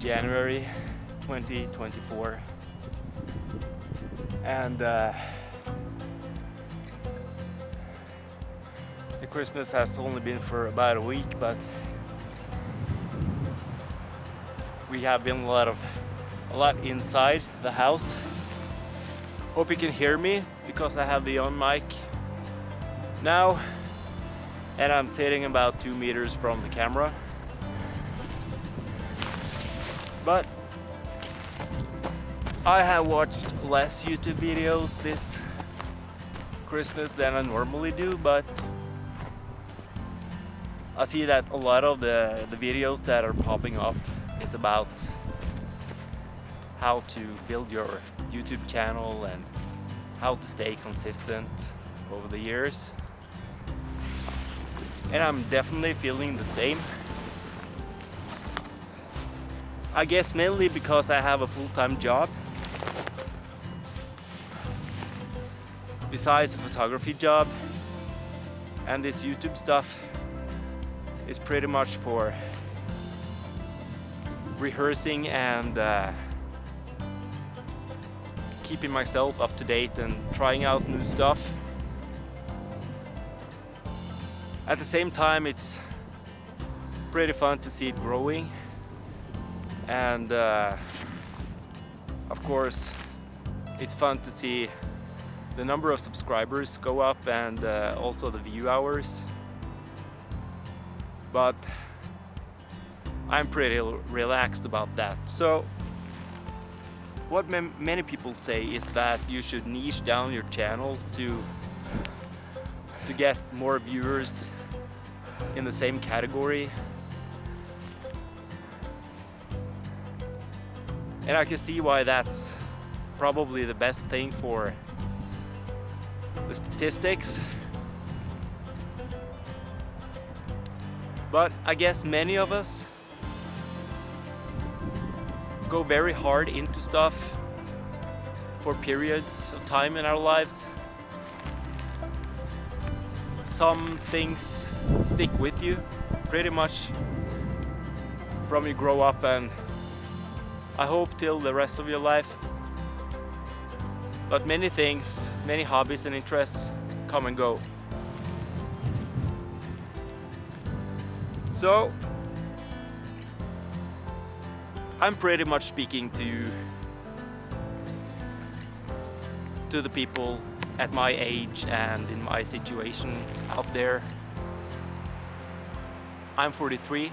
January 2024, and the Christmas has only been for about a week, but we have been a lot inside the house. Hope you can hear me because I have the on mic now, and I'm sitting about 2 meters from the camera. But I have watched less YouTube videos this Christmas than I normally do, but I see that a lot of the videos that are popping up is about how to build your YouTube channel and how to stay consistent over the years. And I'm definitely feeling the same. I guess mainly because I have a full-time job besides a photography job, and this YouTube stuff is pretty much for rehearsing and keeping myself up to date and trying out new stuff. At the same time, it's pretty fun to see it growing, and of course it's fun to see the number of subscribers go up and also the view hours. But I'm pretty relaxed about that. So what many people say is that you should niche down your channel to get more viewers in the same category. And I can see why that's probably the best thing for the statistics. But I guess many of us go very hard into stuff for periods of time in our lives. Some things stick with you pretty much from you grow up, and I hope till the rest of your life. But many things, many hobbies and interests come and go. So I'm pretty much speaking to the people at my age and in my situation out there. I'm 43,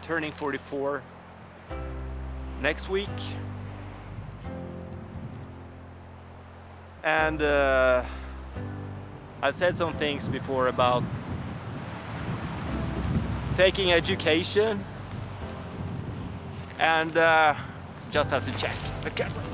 turning 44 next week, and I've said some things before about taking education, and just have to check the camera.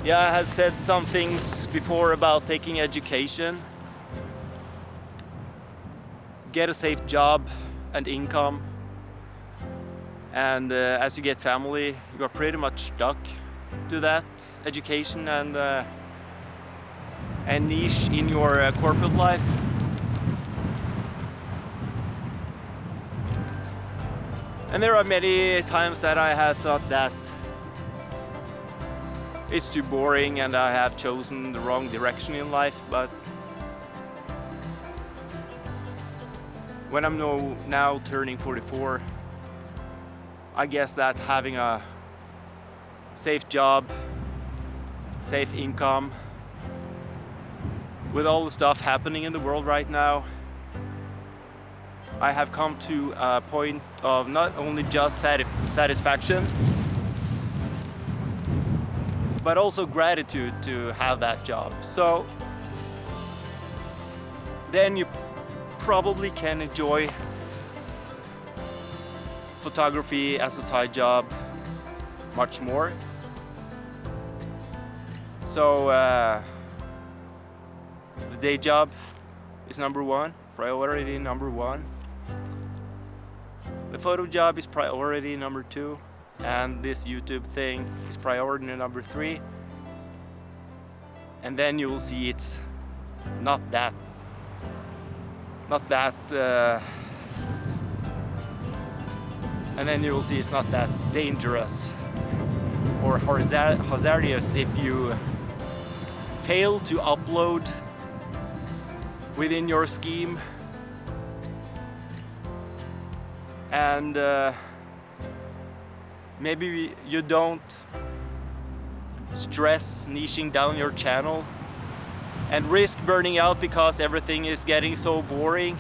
Yeah, I have said some things before about taking education. Get a safe job and income. And as you get family, you are pretty much stuck to that education and niche in your corporate life. And there are many times that I have thought that it's too boring and I have chosen the wrong direction in life, but when I'm now turning 44, I guess that having a safe job, safe income, with all the stuff happening in the world right now, I have come to a point of not only just satisfaction, but also gratitude to have that job. So then you probably can enjoy photography as a side job much more. So the day job is number one, priority number one. The photo job is priority number two, and this YouTube thing is priority number three. and then you will see it's not that and then you will see it's not that dangerous or hazardous if you fail to upload within your scheme, and maybe you don't stress niching down your channel and risk burning out because everything is getting so boring.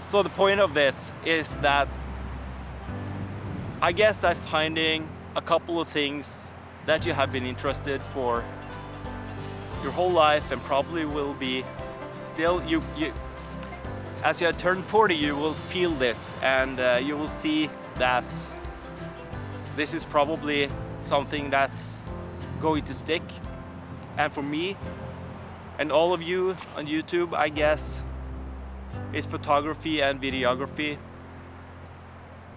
So the point of this is that I guess that finding a couple of things that you have been interested for your whole life and probably will be still, you as you have turned 40, you will feel this, and you will see that this is probably something that's going to stick. And for me and all of you on YouTube, I guess, is photography and videography.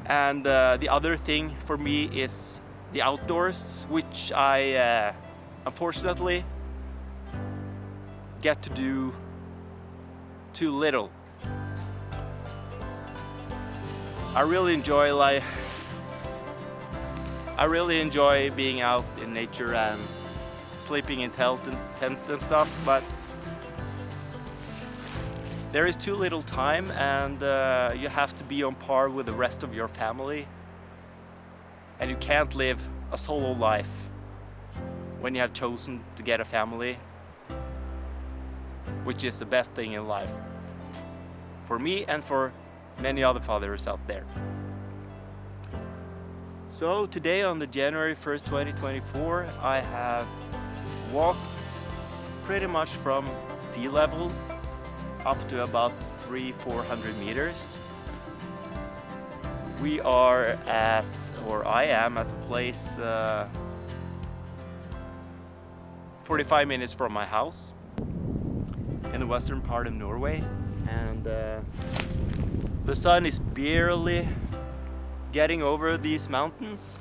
And the other thing for me is the outdoors, which I unfortunately get to do too little. I really enjoy being out in nature and sleeping in tent and stuff, but there is too little time, and you have to be on par with the rest of your family, and you can't live a solo life when you have chosen to get a family, which is the best thing in life for me and for many other fathers out there. So today, on the January 1st, 2024, I have walked pretty much from sea level up to about 300-400 meters. We are at, or I am at a place 45 minutes from my house in the western part of Norway, and the sun is barely getting over these mountains.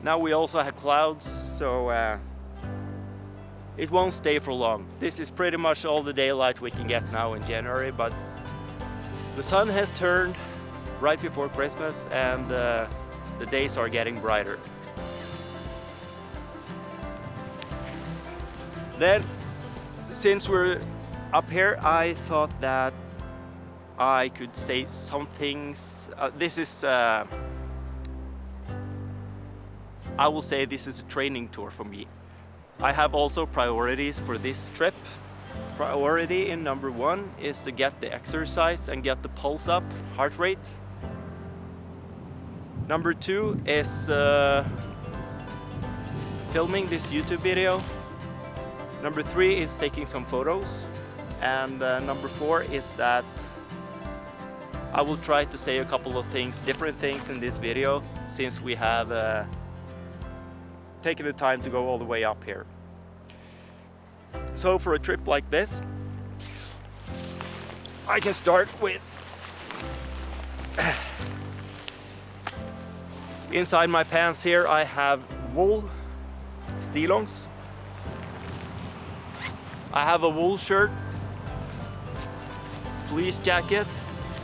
Now we also have clouds, so it won't stay for long. This is pretty much all the daylight we can get now in January, but the sun has turned right before Christmas, and the days are getting brighter. Then, since we're up here, I thought that I could say some things. This is, I will say this is a training tour for me. I have also priorities for this trip. Priority in number one is to get the exercise and get the pulse up, heart rate. Number two is filming this YouTube video. Number three is taking some photos. And number four is that I will try to say a couple of things, different things in this video, since we have taken the time to go all the way up here. So for a trip like this, I can start with inside my pants here I have wool stillongs. I have a wool shirt, fleece jacket,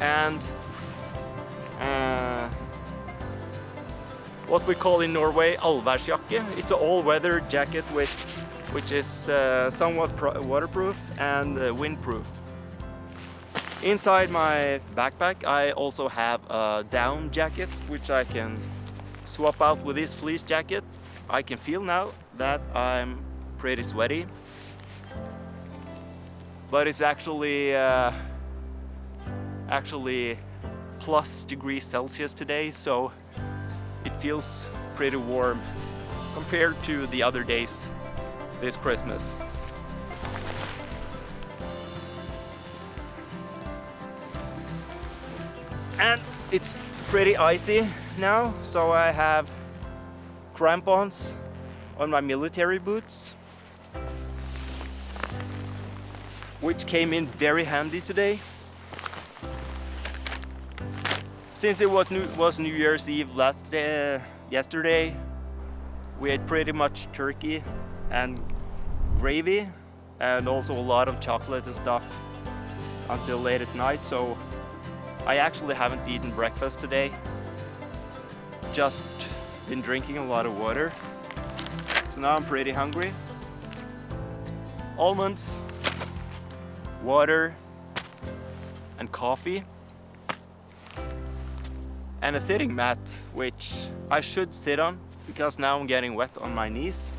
and what we call in Norway allværsjakke. It's an all-weather jacket which is somewhat waterproof and windproof. Inside my backpack I also have a down jacket which I can swap out with this fleece jacket. I can feel now that I'm pretty sweaty, but it's actually plus degrees Celsius today, so it feels pretty warm compared to the other days this Christmas. And it's pretty icy now, so I have crampons on my military boots, which came in very handy today. Since it was New Year's Eve yesterday, we ate pretty much turkey and gravy, and also a lot of chocolate and stuff until late at night. So I actually haven't eaten breakfast today, just been drinking a lot of water. So now I'm pretty hungry. Almonds, water, and coffee, and a sitting mat, which I should sit on because now I'm getting wet on my knees,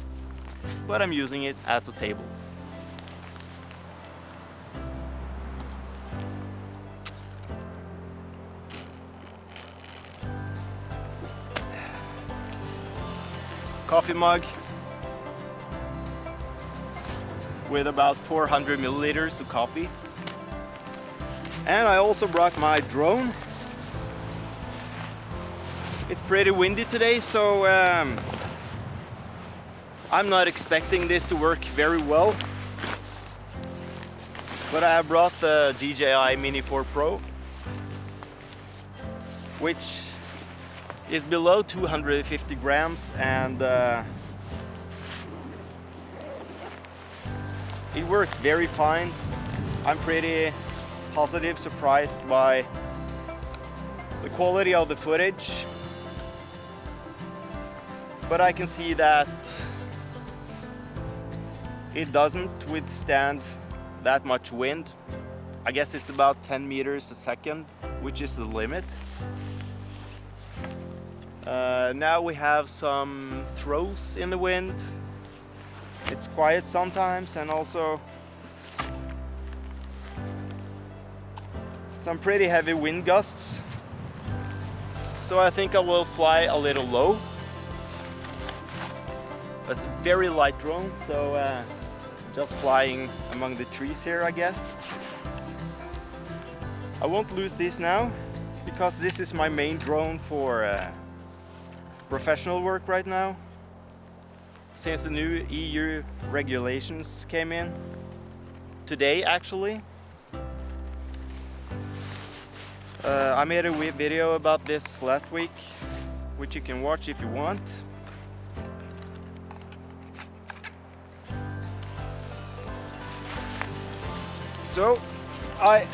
but I'm using it as a table. Coffee mug with about 400 milliliters of coffee. And I also brought my drone. It's pretty windy today, so I'm not expecting this to work very well. But I brought the DJI Mini 4 Pro, which is below 250 grams, and it works very fine. I'm pretty positive, surprised by the quality of the footage, but I can see that it doesn't withstand that much wind. I guess it's about 10 meters a second, which is the limit. Now we have some throws in the wind. It's quiet sometimes, and also some pretty heavy wind gusts. So I think I will fly a little low. It's a very light drone, so just flying among the trees here, I guess. I won't lose this now, because this is my main drone for professional work right now, since the new EU regulations came in today actually. I made a video about this last week, which you can watch if you want. So I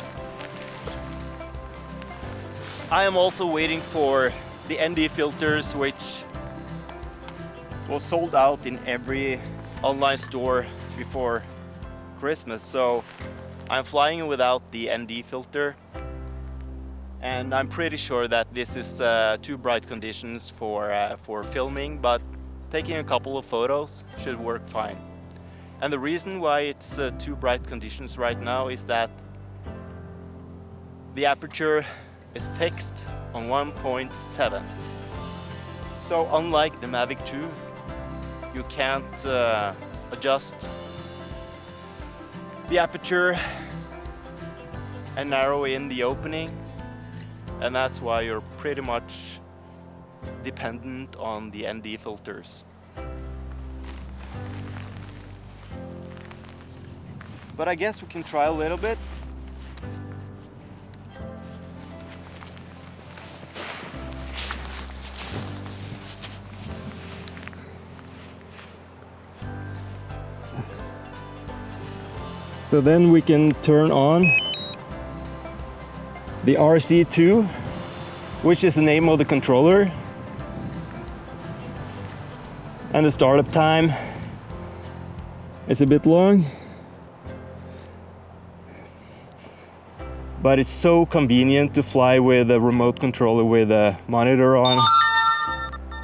am also waiting for the ND filters, which was sold out in every online store before Christmas. So I'm flying without the ND filter, and I'm pretty sure that this is too bright conditions for filming, but taking a couple of photos should work fine. And the reason why it's too bright conditions right now is that the aperture is fixed on 1.7. So unlike the Mavic 2, you can't adjust the aperture and narrow in the opening, and that's why you're pretty much dependent on the ND filters. But I guess we can try a little bit. So then we can turn on the RC2, which is the name of the controller. And the startup time is a bit long, but it's so convenient to fly with a remote controller with a monitor on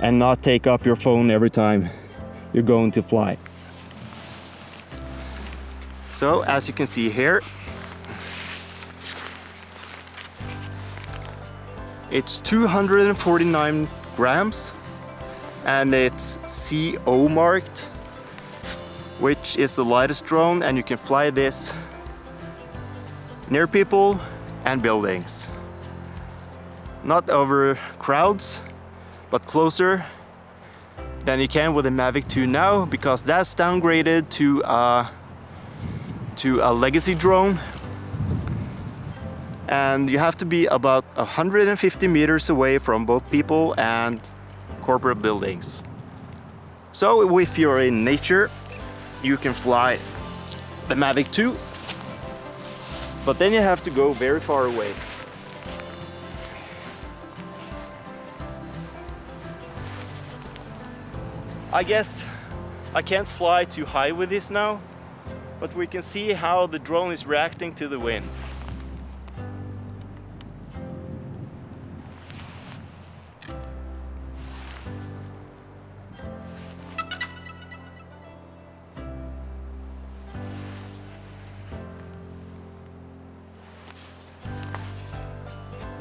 and not take up your phone every time you're going to fly. So as you can see here, it's 249 grams and it's CO marked, which is the lightest drone, and you can fly this near people and buildings. Not over crowds, but closer than you can with the Mavic 2 now, because that's downgraded to a legacy drone, and you have to be about 150 meters away from both people and corporate buildings. So if you're in nature you can fly the Mavic 2, but then you have to go very far away. I guess I can't fly too high with this now, but we can see how the drone is reacting to the wind.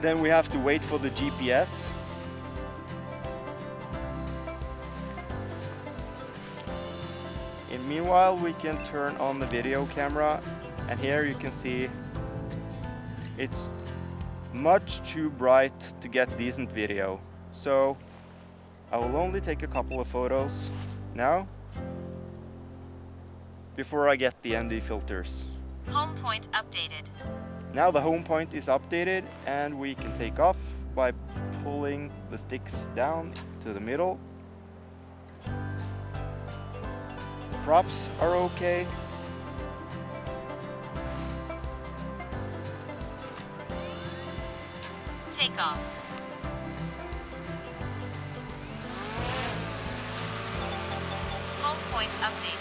Then we have to wait for the GPS. And meanwhile, we can turn on the video camera, and here you can see it's much too bright to get decent video. So I will only take a couple of photos now before I get the ND filters. Home point updated. Now the home point is updated and we can take off by pulling the sticks down to the middle. The props are okay. Take off. Home point updated.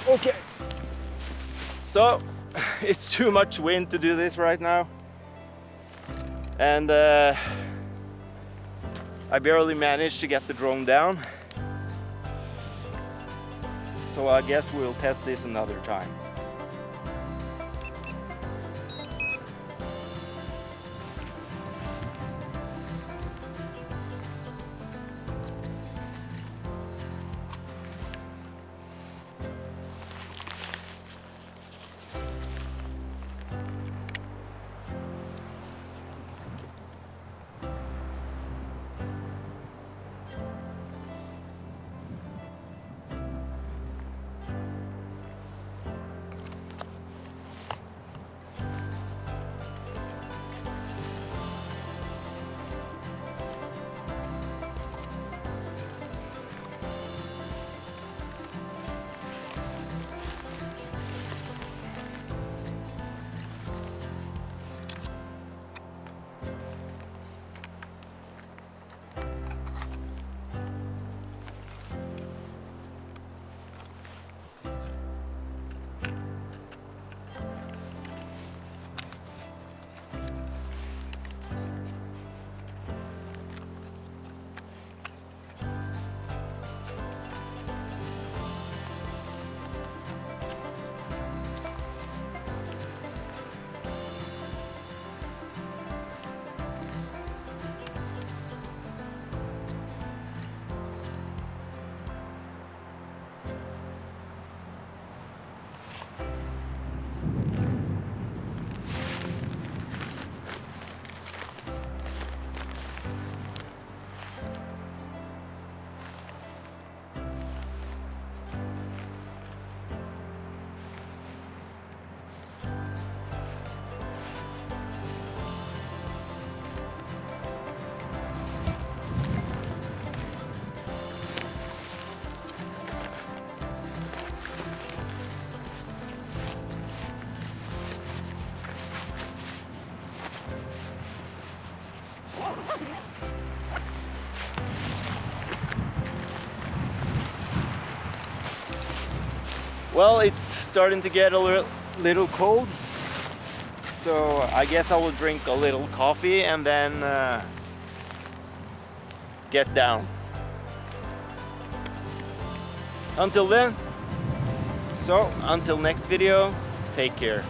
Okay, so it's too much wind to do this right now, and I barely managed to get the drone down, so I guess we'll test this another time. Well, it's starting to get a little cold, so I guess I will drink a little coffee and then get down. Until then, so until next video, take care.